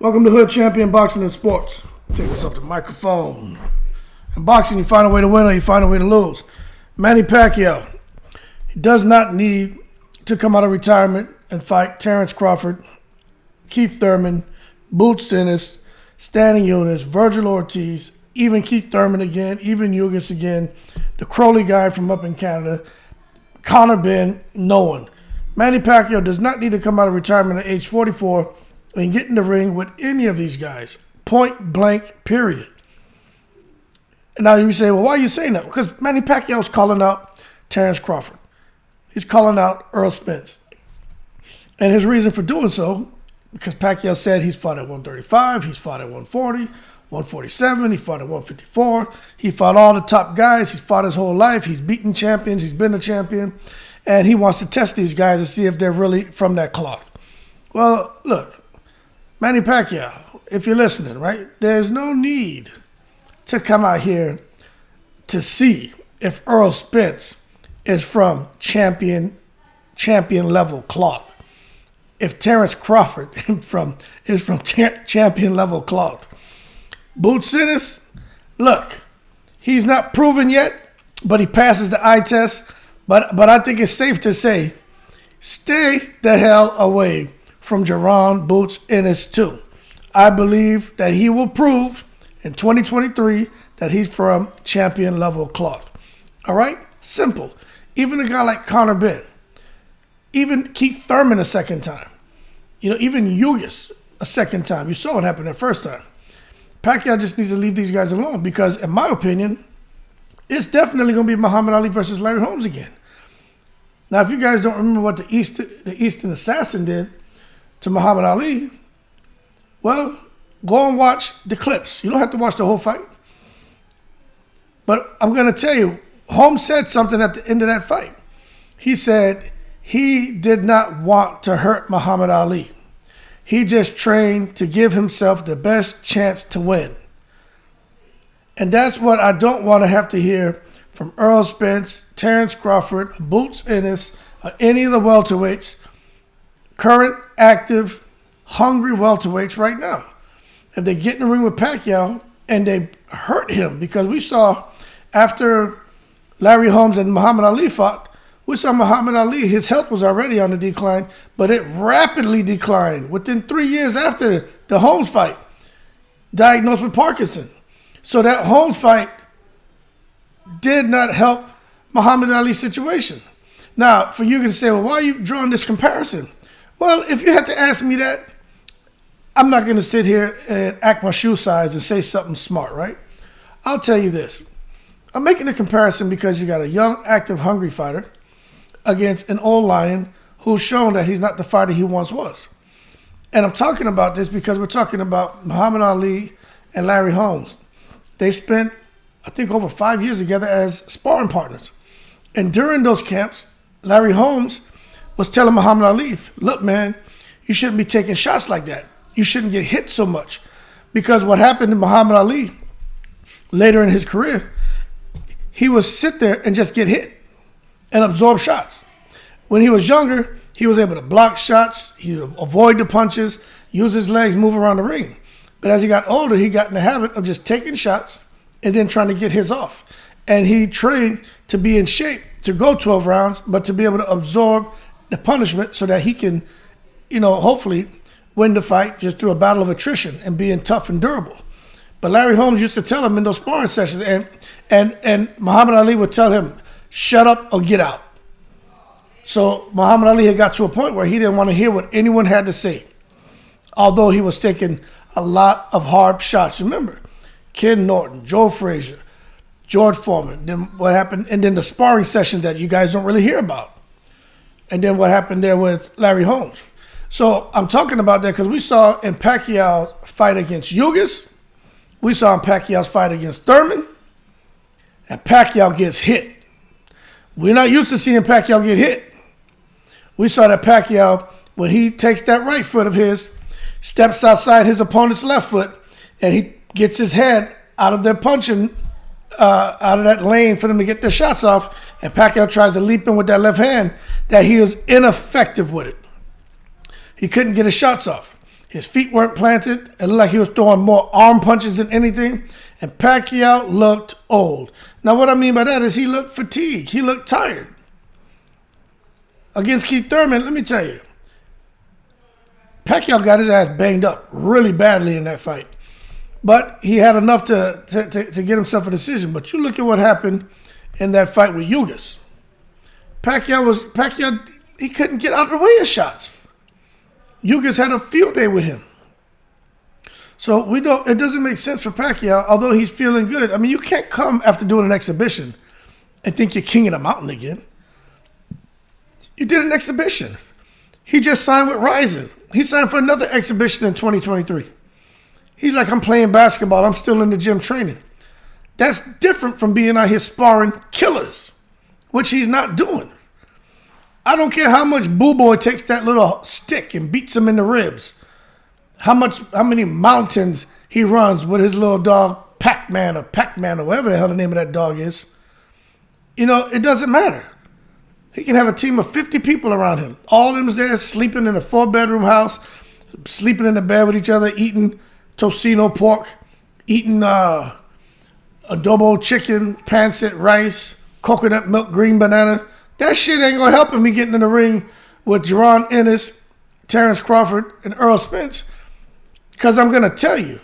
Welcome to Hood Champion Boxing and Sports. Take this off the microphone. In boxing, you find a way to win or you find a way to lose. Manny Pacquiao, he does not need to come out of retirement and fight Terrence Crawford, Keith Thurman, Boots Ennis, Stanley Eunice, Virgil Ortiz, even Keith Thurman again, even Ugas again, the Crowley guy from up in Canada, Conor Benn, no one. Manny Pacquiao does not need to come out of retirement at age 44 and get in the ring with any of these guys. Point blank, period. And now you say, well, why are you saying that? Because Manny Pacquiao is calling out Terrence Crawford. He's calling out Errol Spence. And his reason for doing so, because Pacquiao said he's fought at 135, he's fought at 140, 147, he fought at 154. He fought all the top guys. He's fought his whole life. He's beaten champions. He's been a champion. And he wants to test these guys to see if they're really from that cloth. Well, look, Manny Pacquiao, if you're listening, right, there's no need to come out here to see if Errol Spence is from champion level cloth. If Terrence Crawford is from champion level cloth. Boots Ennis, look, he's not proven yet, but he passes the eye test. But I think it's safe to say, stay the hell away from Jerron Boots Ennis too. I believe that he will prove in 2023 that he's from champion level cloth. All right? Simple. Even a guy like Conor Benn, even Keith Thurman a second time, even Ugas a second time. You saw what happened the first time. Pacquiao just needs to leave these guys alone because, in my opinion, it's definitely going to be Muhammad Ali versus Larry Holmes again. Now, if you guys don't remember what the Eastern Assassin did to Muhammad Ali, well, go and watch the clips. You don't have to watch the whole fight. But I'm going to tell you, Holmes said something at the end of that fight. He said he did not want to hurt Muhammad Ali. He just trained to give himself the best chance to win. And that's what I don't want to have to hear from Errol Spence, Terrence Crawford, Boots Ennis, or any of the welterweights, current, active, hungry welterweights right now. If they get in the ring with Pacquiao and they hurt him, because we saw after Larry Holmes and Muhammad Ali fought, we saw Muhammad Ali, his health was already on the decline, but it rapidly declined within 3 years after the Holmes fight, diagnosed with Parkinson. So that Holmes fight did not help Muhammad Ali's situation. Now, for you to say, well, why are you drawing this comparison? Well, if you had to ask me that, I'm not going to sit here and act my shoe size and say something smart, right? I'll tell you this. I'm making a comparison because you got a young, active, hungry fighter against an old lion who's shown that he's not the fighter he once was. And I'm talking about this because we're talking about Muhammad Ali and Larry Holmes. They spent, I think, over 5 years together as sparring partners. And during those camps, Larry Holmes was telling Muhammad Ali, look, man, you shouldn't be taking shots like that. You shouldn't get hit so much. Because what happened to Muhammad Ali later in his career, he would sit there and just get hit and absorb shots. When he was younger, he was able to block shots, he would avoid the punches, use his legs, move around the ring. But as he got older, he got in the habit of just taking shots and then trying to get his off. And he trained to be in shape to go 12 rounds, but to be able to absorb the punishment so that he can, hopefully win the fight just through a battle of attrition and being tough and durable. But Larry Holmes used to tell him in those sparring sessions, and Muhammad Ali would tell him, shut up or get out. So Muhammad Ali had got to a point where he didn't want to hear what anyone had to say, although he was taking a lot of hard shots. Remember, Ken Norton, Joe Frazier, George Foreman. Then what happened? And then the sparring session that you guys don't really hear about. And then what happened there with Larry Holmes. So I'm talking about that because we saw in Pacquiao's fight against Ugas, we saw in Pacquiao's fight against Thurman, and Pacquiao gets hit. We're not used to seeing Pacquiao get hit. We saw that Pacquiao, when he takes that right foot of his, steps outside his opponent's left foot, and he gets his head out of their punching, out of that lane for them to get their shots off, and Pacquiao tries to leap in with that left hand, that he is ineffective with it. He couldn't get his shots off. His feet weren't planted. It looked like he was throwing more arm punches than anything. And Pacquiao looked old. Now, what I mean by that is he looked fatigued. He looked tired. Against Keith Thurman, let me tell you, Pacquiao got his ass banged up really badly in that fight. But he had enough to get himself a decision. But you look at what happened in that fight with Ugas. Pacquiao, he couldn't get out of the way of shots. Ugas had a field day with him. So it doesn't make sense for Pacquiao, although he's feeling good. I mean, you can't come after doing an exhibition and think you're king of the mountain again. You did an exhibition. He just signed with Ryzen. He signed for another exhibition in 2023. He's like, I'm playing basketball. I'm still in the gym training. That's different from being out here sparring killers, which he's not doing. I don't care how much Boo Boy takes that little stick and beats him in the ribs. How many mountains he runs with his little dog Pac-Man or whatever the hell the name of that dog is. You know, it doesn't matter. He can have a team of 50 people around him. All of them is there sleeping in a 4-bedroom house, sleeping in the bed with each other, eating tocino pork, eating adobo chicken, pancit rice, coconut milk, green banana. That shit ain't gonna help him be getting in the ring with Jerron Ennis, Terrence Crawford, and Earl Spence. Because I'm gonna tell you,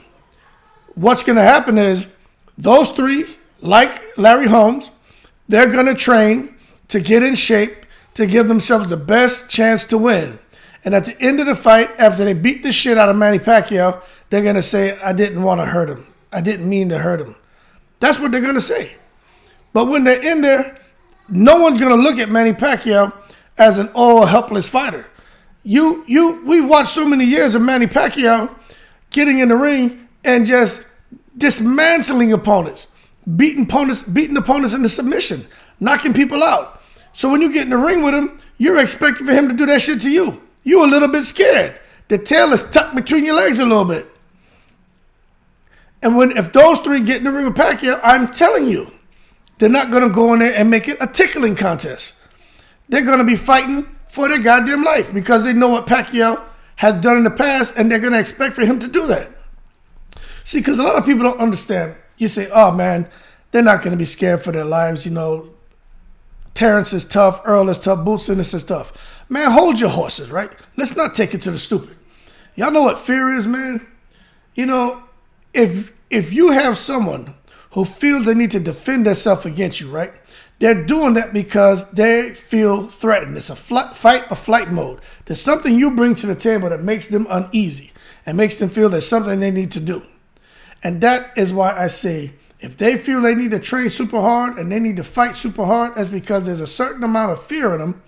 what's gonna happen is those three, like Larry Holmes, they're gonna train to get in shape to give themselves the best chance to win. And at the end of the fight, after they beat the shit out of Manny Pacquiao, they're gonna say, I didn't want to hurt him. I didn't mean to hurt him. That's what they're gonna say. But when they're in there, no one's gonna look at Manny Pacquiao as an old, helpless fighter. We've watched so many years of Manny Pacquiao getting in the ring and just dismantling opponents, beating opponents into submission, knocking people out. So when you get in the ring with him, you're expecting for him to do that shit to you. You're a little bit scared. The tail is tucked between your legs a little bit. And if those three get in the ring with Pacquiao, I'm telling you, they're not going to go in there and make it a tickling contest. They're going to be fighting for their goddamn life because they know what Pacquiao has done in the past, and they're going to expect for him to do that. See, because a lot of people don't understand. You say, oh, man, they're not going to be scared for their lives. You know, Terrence is tough, Earl is tough, Boots Ennis is tough. Man, hold your horses, right? Let's not take it to the stupid. Y'all know what fear is, man? You know, if you have someone who feels they need to defend themselves against you, right? They're doing that because they feel threatened. It's a fight or flight mode. There's something you bring to the table that makes them uneasy and makes them feel there's something they need to do. And that is why I say, if they feel they need to train super hard and they need to fight super hard, that's because there's a certain amount of fear in them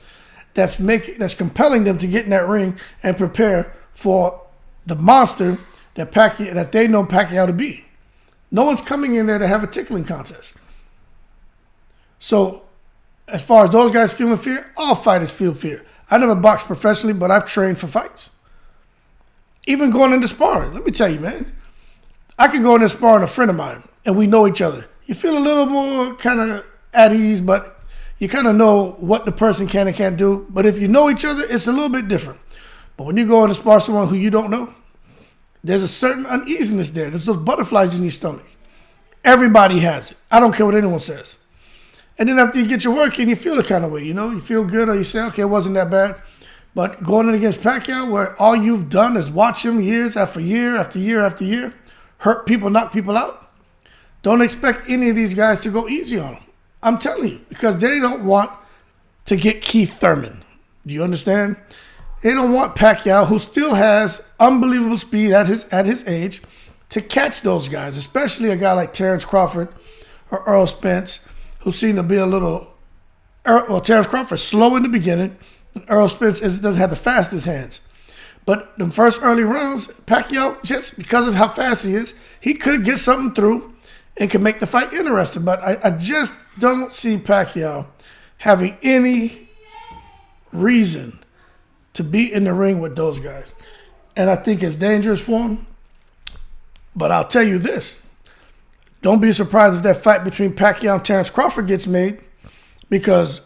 that's compelling them to get in that ring and prepare for the monster that they know Pacquiao to be. No one's coming in there to have a tickling contest. So, as far as those guys feeling fear, all fighters feel fear. I never boxed professionally, but I've trained for fights. Even going into sparring, let me tell you, man. I could go in and spar with a friend of mine, and we know each other. You feel a little more kind of at ease, but you kind of know what the person can and can't do. But if you know each other, it's a little bit different. But when you go in to spar someone who you don't know, there's a certain uneasiness there. There's those butterflies in your stomach. Everybody has it. I don't care what anyone says. And then after you get your work in, you feel the kind of way, you know? You feel good, or you say, okay, it wasn't that bad. But going in against Pacquiao, where all you've done is watch him years after year after year after year, hurt people, knock people out, don't expect any of these guys to go easy on him. I'm telling you, because they don't want to get Keith Thurman. Do you understand? They don't want Pacquiao, who still has unbelievable speed at his age, to catch those guys, especially a guy like Terrence Crawford or Earl Spence, who seem to be a little... Well, Terrence Crawford's slow in the beginning, and Earl Spence doesn't have the fastest hands. But the first early rounds, Pacquiao, just because of how fast he is, he could get something through and could make the fight interesting. But I just don't see Pacquiao having any reason to be in the ring with those guys. And I think it's dangerous for him. But I'll tell you this. Don't be surprised if that fight between Pacquiao and Terrence Crawford gets made, because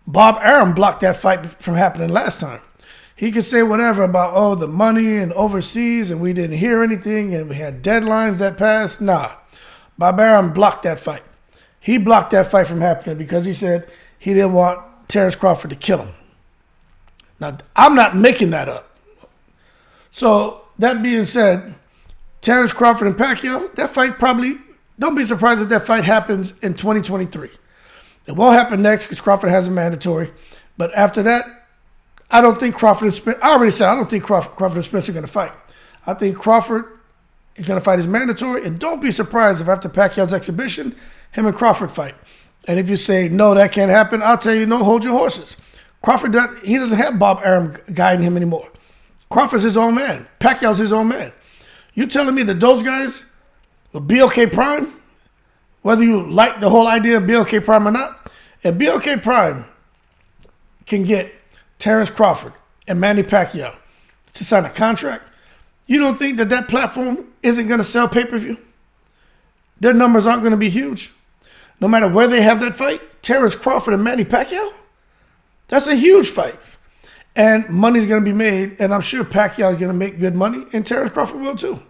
Bob Arum blocked that fight from happening last time. He could say whatever about, oh, the money and overseas and we didn't hear anything and we had deadlines that passed. Nah, Bob Arum blocked that fight. He blocked that fight from happening because he said he didn't want Terence Crawford to kill him. Now, I'm not making that up. So, that being said, Terence Crawford and Pacquiao, that fight probably, don't be surprised if that fight happens in 2023. It won't happen next because Crawford has a mandatory. But after that, I don't think Crawford and Spence, I already said I don't think Crawford and Spence are going to fight. I think Crawford is going to fight his mandatory. And don't be surprised if after Pacquiao's exhibition, him and Crawford fight. And if you say, no, that can't happen, I'll tell you, no, hold your horses. Crawford, he doesn't have Bob Arum guiding him anymore. Crawford's his own man. Pacquiao's his own man. You telling me that those guys will BLK Prime, whether you like the whole idea of BLK Prime or not, if BLK Prime can get Terence Crawford and Manny Pacquiao to sign a contract, you don't think that that platform isn't going to sell pay-per-view? Their numbers aren't going to be huge. No matter where they have that fight, Terence Crawford and Manny Pacquiao, that's a huge fight. And money's going to be made, and I'm sure Pacquiao is going to make good money, and Terence Crawford will too.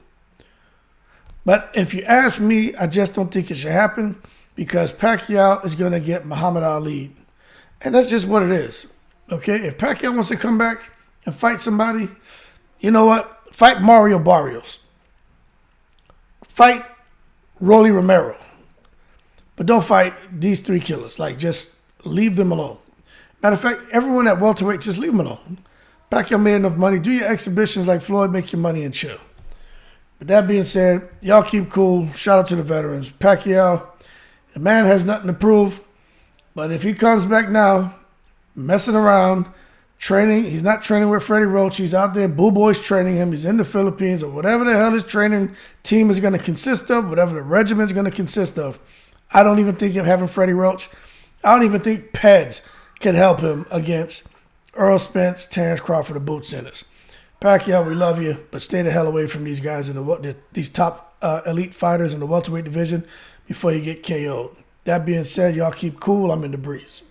But if you ask me, I just don't think it should happen because Pacquiao is going to get Muhammad Ali. And that's just what it is. Okay? If Pacquiao wants to come back and fight somebody, you know what? Fight Mario Barrios. Fight Rolly Romero. But don't fight these three killers. Like, just leave them alone. Matter of fact, everyone at welterweight, just leave them alone. Pacquiao made enough money. Do your exhibitions like Floyd, make your money and chill. But that being said, y'all keep cool. Shout out to the veterans. Pacquiao, the man has nothing to prove. But if he comes back now, messing around, training, he's not training with Freddie Roach. He's out there. Boo Boy's training him. He's in the Philippines or whatever the hell his training team is going to consist of, whatever the regiment is going to consist of. I don't even think of having Freddie Roach. I don't even think Peds can help him against Earl Spence, Terence Crawford, or Boot Sinners. Pacquiao, we love you, but stay the hell away from these guys in these top elite fighters in the welterweight division before you get KO'd. That being said, y'all keep cool. I'm in the breeze.